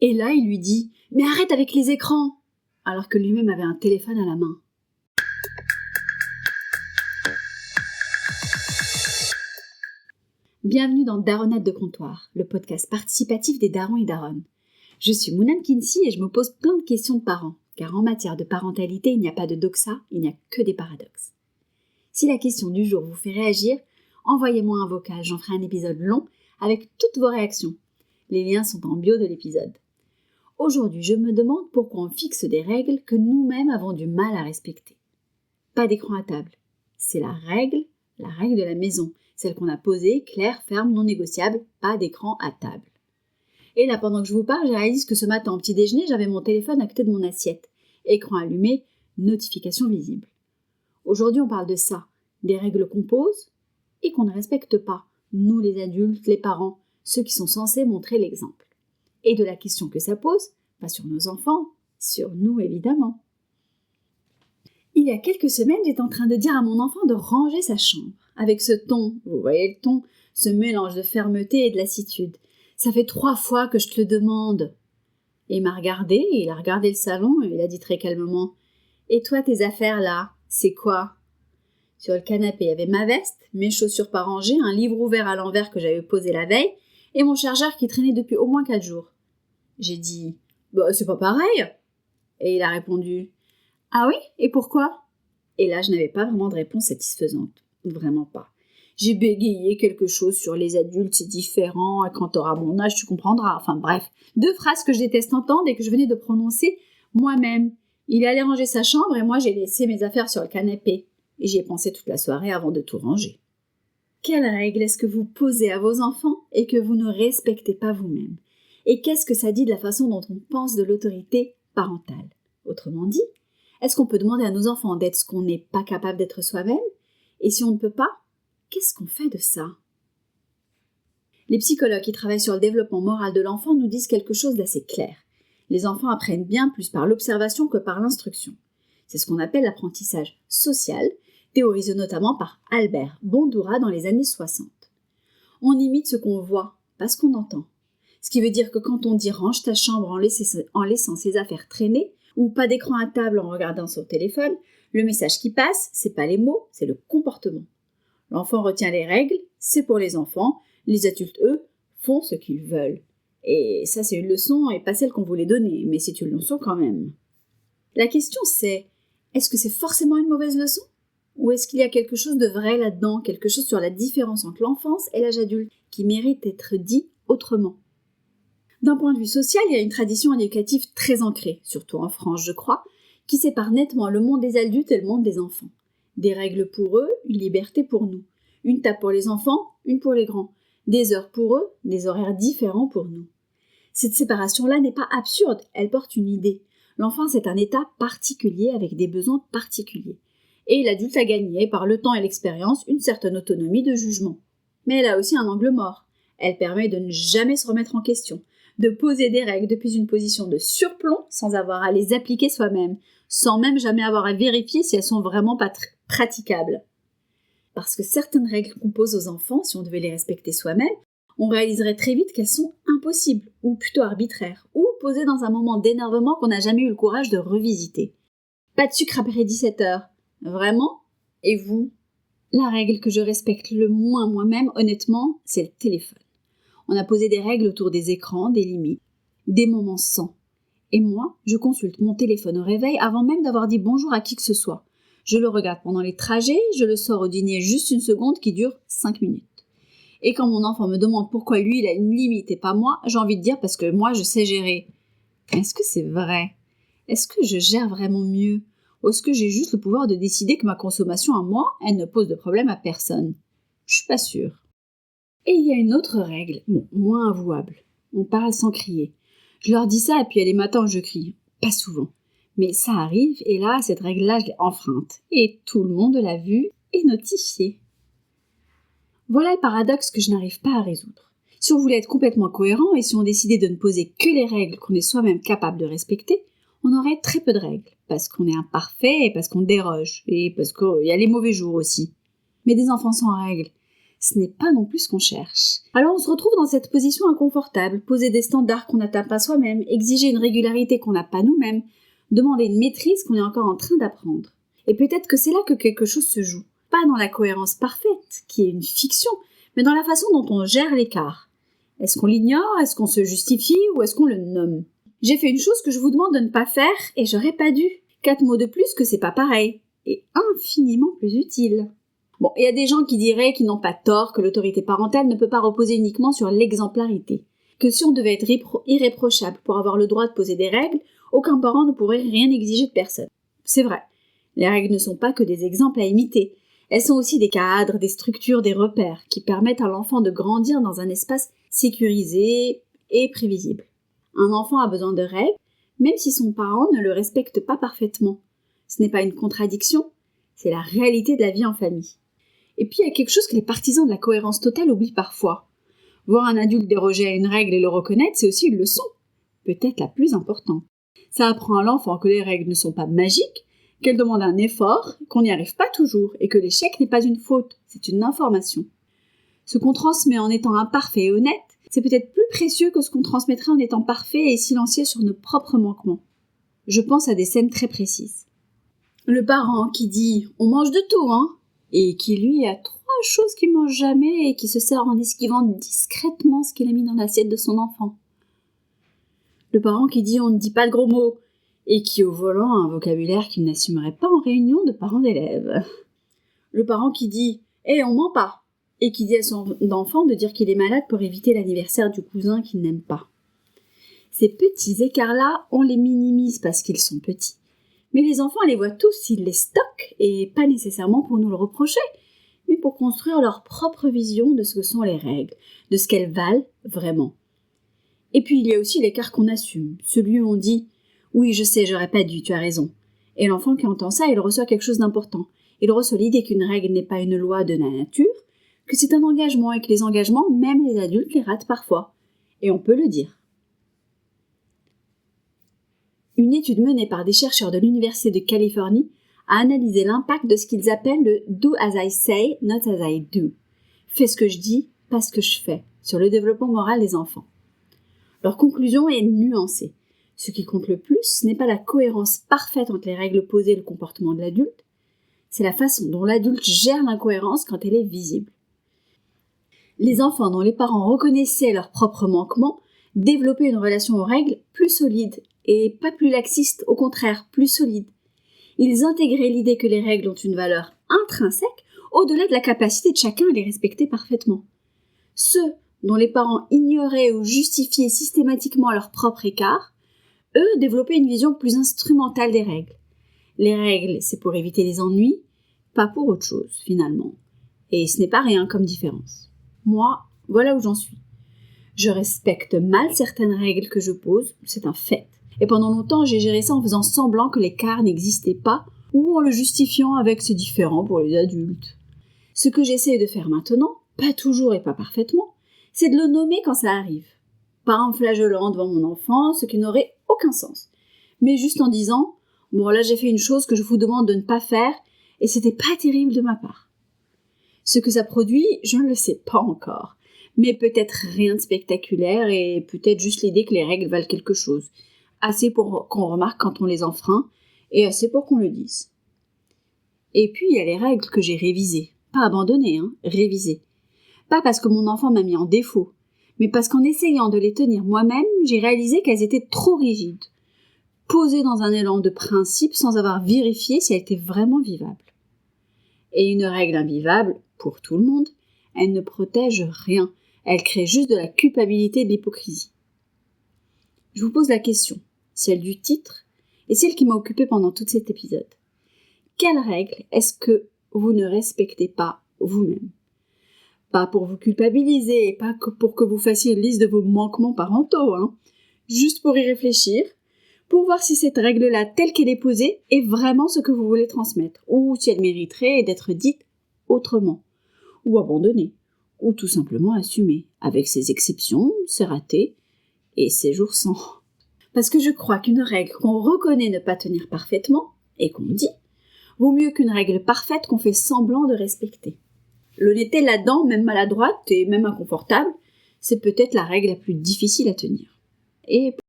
Et là, il lui dit « Mais arrête avec les écrans !» alors que lui-même avait un téléphone à la main. Bienvenue dans Daronnade de comptoir, le podcast participatif des darons et daronnes. Je suis Mounam Kinsi et je me pose plein de questions de parents, car en matière de parentalité, il n'y a pas de doxa, il n'y a que des paradoxes. Si la question du jour vous fait réagir, envoyez-moi un vocal, j'en ferai un épisode long avec toutes vos réactions. Les liens sont en bio de l'épisode. Aujourd'hui, je me demande pourquoi on fixe des règles que nous-mêmes avons du mal à respecter. Pas d'écran à table. C'est la règle de la maison, celle qu'on a posée, claire, ferme, non négociable, pas d'écran à table. Et là, pendant que je vous parle, j'ai réalisé que ce matin, au petit déjeuner, j'avais mon téléphone à côté de mon assiette. Écran allumé, notification visible. Aujourd'hui, on parle de ça, des règles qu'on pose et qu'on ne respecte pas, nous les adultes, les parents, ceux qui sont censés montrer l'exemple. Et de la question que ça pose, pas sur nos enfants, sur nous évidemment. Il y a quelques semaines, j'étais en train de dire à mon enfant de ranger sa chambre, avec ce ton, vous voyez le ton, ce mélange de fermeté et de lassitude. Ça fait 3 fois que je te le demande. Et il m'a regardé, il a regardé le salon et il a dit très calmement « Et toi, tes affaires là, c'est quoi ?» Sur le canapé, il y avait ma veste, mes chaussures pas rangées, un livre ouvert à l'envers que j'avais posé la veille et mon chargeur qui traînait depuis au moins 4 jours. J'ai dit « Bah, c'est pas pareil !» Et il a répondu « Ah oui ? Et pourquoi ?» Et là, je n'avais pas vraiment de réponse satisfaisante. Vraiment pas. J'ai bégayé quelque chose sur les adultes, c'est différent, et quand t'auras mon âge, tu comprendras. Enfin bref, 2 phrases que je déteste entendre et que je venais de prononcer moi-même. Il est allé ranger sa chambre et moi, j'ai laissé mes affaires sur le canapé. Et j'y ai pensé toute la soirée avant de tout ranger. Quelles règles est-ce que vous posez à vos enfants et que vous ne respectez pas vous-même ? Et qu'est-ce que ça dit de la façon dont on pense de l'autorité parentale ? Autrement dit, est-ce qu'on peut demander à nos enfants d'être ce qu'on n'est pas capable d'être soi-même ? Et si on ne peut pas, qu'est-ce qu'on fait de ça ? Les psychologues qui travaillent sur le développement moral de l'enfant nous disent quelque chose d'assez clair. Les enfants apprennent bien plus par l'observation que par l'instruction. C'est ce qu'on appelle l'apprentissage social, théorisé notamment par Albert Bandura dans les années 60. On imite ce qu'on voit, pas ce qu'on entend. Ce qui veut dire que quand on dit « range ta chambre en laissant ses affaires traîner » ou « pas d'écran à table en regardant son téléphone », le message qui passe, c'est pas les mots, c'est le comportement. L'enfant retient les règles, c'est pour les enfants. Les adultes, eux, font ce qu'ils veulent. Et ça, c'est une leçon et pas celle qu'on voulait donner, mais c'est une leçon quand même. La question c'est, est-ce que c'est forcément une mauvaise leçon ? Ou est-ce qu'il y a quelque chose de vrai là-dedans, quelque chose sur la différence entre l'enfance et l'âge adulte, qui mérite d'être dit autrement ? D'un point de vue social, il y a une tradition éducative très ancrée, surtout en France, je crois, qui sépare nettement le monde des adultes et le monde des enfants. Des règles pour eux, une liberté pour nous. Une table pour les enfants, une pour les grands. Des heures pour eux, des horaires différents pour nous. Cette séparation-là n'est pas absurde, elle porte une idée. L'enfant, c'est un état particulier avec des besoins particuliers. Et l'adulte a gagné, par le temps et l'expérience, une certaine autonomie de jugement. Mais elle a aussi un angle mort. Elle permet de ne jamais se remettre en question, de poser des règles depuis une position de surplomb sans avoir à les appliquer soi-même, sans même jamais avoir à vérifier si elles sont vraiment pas praticables. Parce que certaines règles qu'on pose aux enfants, si on devait les respecter soi-même, on réaliserait très vite qu'elles sont impossibles, ou plutôt arbitraires, ou posées dans un moment d'énervement qu'on n'a jamais eu le courage de revisiter. Pas de sucre après 17h. Vraiment ? Et vous ? La règle que je respecte le moins moi-même, honnêtement, c'est le téléphone. On a posé des règles autour des écrans, des limites, des moments sans. Et moi, je consulte mon téléphone au réveil avant même d'avoir dit bonjour à qui que ce soit. Je le regarde pendant les trajets, je le sors au dîner juste 1 seconde qui dure 5 minutes. Et quand mon enfant me demande pourquoi lui il a une limite et pas moi, j'ai envie de dire parce que moi je sais gérer. Est-ce que c'est vrai ? Est-ce que je gère vraiment mieux ? Ou est-ce que j'ai juste le pouvoir de décider que ma consommation à moi, elle ne pose de problème à personne ? Je suis pas sûre. Et il y a une autre règle, moins avouable. On parle sans crier. Je leur dis ça et puis les matins je crie. Pas souvent. Mais ça arrive et là, cette règle-là, je l'ai enfreinte. Et tout le monde l'a vue et notifiée. Voilà le paradoxe que je n'arrive pas à résoudre. Si on voulait être complètement cohérent et si on décidait de ne poser que les règles qu'on est soi-même capable de respecter, on aurait très peu de règles. Parce qu'on est imparfait et parce qu'on déroge. Et parce qu'il y a les mauvais jours aussi. Mais des enfants sans règles, ce n'est pas non plus ce qu'on cherche. Alors on se retrouve dans cette position inconfortable, poser des standards qu'on n'atteint pas soi-même, exiger une régularité qu'on n'a pas nous-mêmes, demander une maîtrise qu'on est encore en train d'apprendre. Et peut-être que c'est là que quelque chose se joue. Pas dans la cohérence parfaite, qui est une fiction, mais dans la façon dont on gère l'écart. Est-ce qu'on l'ignore, est-ce qu'on se justifie ou est-ce qu'on le nomme ? J'ai fait une chose que je vous demande de ne pas faire et j'aurais pas dû. 4 mots de plus que c'est pas pareil. Et infiniment plus utile. Bon, il y a des gens qui diraient qu'ils n'ont pas tort, que l'autorité parentale ne peut pas reposer uniquement sur l'exemplarité. Que si on devait être irréprochable pour avoir le droit de poser des règles, aucun parent ne pourrait rien exiger de personne. C'est vrai. Les règles ne sont pas que des exemples à imiter. Elles sont aussi des cadres, des structures, des repères qui permettent à l'enfant de grandir dans un espace sécurisé et prévisible. Un enfant a besoin de règles, même si son parent ne le respecte pas parfaitement. Ce n'est pas une contradiction, c'est la réalité de la vie en famille. Et puis il y a quelque chose que les partisans de la cohérence totale oublient parfois. Voir un adulte déroger à une règle et le reconnaître, c'est aussi une leçon, peut-être la plus importante. Ça apprend à l'enfant que les règles ne sont pas magiques, qu'elles demandent un effort, qu'on n'y arrive pas toujours, et que l'échec n'est pas une faute, c'est une information. Ce qu'on transmet en étant imparfait et honnête, c'est peut-être plus précieux que ce qu'on transmettrait en étant parfait et silencieux sur nos propres manquements. Je pense à des scènes très précises. Le parent qui dit « on mange de tout, hein ?» et qui lui a 3 choses qu'il mange jamais et qui se sert en esquivant discrètement ce qu'il a mis dans l'assiette de son enfant. Le parent qui dit « on ne dit pas de gros mots » et qui au volant a un vocabulaire qu'il n'assumerait pas en réunion de parents d'élèves. Le parent qui dit « on ment pas » et qui dit à son enfant de dire qu'il est malade pour éviter l'anniversaire du cousin qu'il n'aime pas. Ces petits écarts-là, on les minimise parce qu'ils sont petits. Mais les enfants les voient tous, ils les stockent, et pas nécessairement pour nous le reprocher, mais pour construire leur propre vision de ce que sont les règles, de ce qu'elles valent vraiment. Et puis il y a aussi l'écart qu'on assume, celui où on dit « oui, je sais, j'aurais pas dû, tu as raison ». Et l'enfant qui entend ça, il reçoit quelque chose d'important. Il reçoit l'idée qu'une règle n'est pas une loi de la nature, que c'est un engagement et que les engagements, même les adultes, les ratent parfois. Et on peut le dire. Une étude menée par des chercheurs de l'Université de Californie a analysé l'impact de ce qu'ils appellent le « do as I say, not as I do ». Fais ce que je dis, pas ce que je fais, sur le développement moral des enfants. Leur conclusion est nuancée. Ce qui compte le plus, ce n'est pas la cohérence parfaite entre les règles posées et le comportement de l'adulte, c'est la façon dont l'adulte gère l'incohérence quand elle est visible. Les enfants dont les parents reconnaissaient leurs propres manquements développaient une relation aux règles plus solide et pas plus laxiste, au contraire, plus solide. Ils intégraient l'idée que les règles ont une valeur intrinsèque au-delà de la capacité de chacun à les respecter parfaitement. Ceux dont les parents ignoraient ou justifiaient systématiquement leur propre écart, eux développaient une vision plus instrumentale des règles. Les règles, c'est pour éviter les ennuis, pas pour autre chose, finalement. Et ce n'est pas rien comme différence. Moi, voilà où j'en suis. Je respecte mal certaines règles que je pose, c'est un fait. Et pendant longtemps, j'ai géré ça en faisant semblant que l'écart n'existait pas, ou en le justifiant avec c'est différent pour les adultes. Ce que j'essaie de faire maintenant, pas toujours et pas parfaitement, c'est de le nommer quand ça arrive. Pas en flageolant devant mon enfant, ce qui n'aurait aucun sens. Mais juste en disant, bon là j'ai fait une chose que je vous demande de ne pas faire, et c'était pas terrible de ma part. Ce que ça produit, je ne le sais pas encore. Mais peut-être rien de spectaculaire et peut-être juste l'idée que les règles valent quelque chose. Assez pour qu'on remarque quand on les enfreint et assez pour qu'on le dise. Et puis il y a les règles que j'ai révisées. Pas abandonnées, révisées. Pas parce que mon enfant m'a mis en défaut, mais parce qu'en essayant de les tenir moi-même, j'ai réalisé qu'elles étaient trop rigides. Posées dans un élan de principe sans avoir vérifié si elles étaient vraiment vivables. Et une règle invivable, pour tout le monde, elle ne protège rien. Elle crée juste de la culpabilité et de l'hypocrisie. Je vous pose la question, celle du titre et celle qui m'a occupée pendant tout cet épisode. Quelle règle est-ce que vous ne respectez pas vous-même ? Pas pour vous culpabiliser et pas pour que vous fassiez une liste de vos manquements parentaux, juste pour y réfléchir, pour voir si cette règle-là, telle qu'elle est posée, est vraiment ce que vous voulez transmettre, ou si elle mériterait d'être dite autrement, ou abandonnée, ou tout simplement assumée, avec ses exceptions, ses ratés et ses jours sans. Parce que je crois qu'une règle qu'on reconnaît ne pas tenir parfaitement, et qu'on dit, vaut mieux qu'une règle parfaite qu'on fait semblant de respecter. L'honnêteté là-dedans, même maladroite et même inconfortable, c'est peut-être la règle la plus difficile à tenir. Et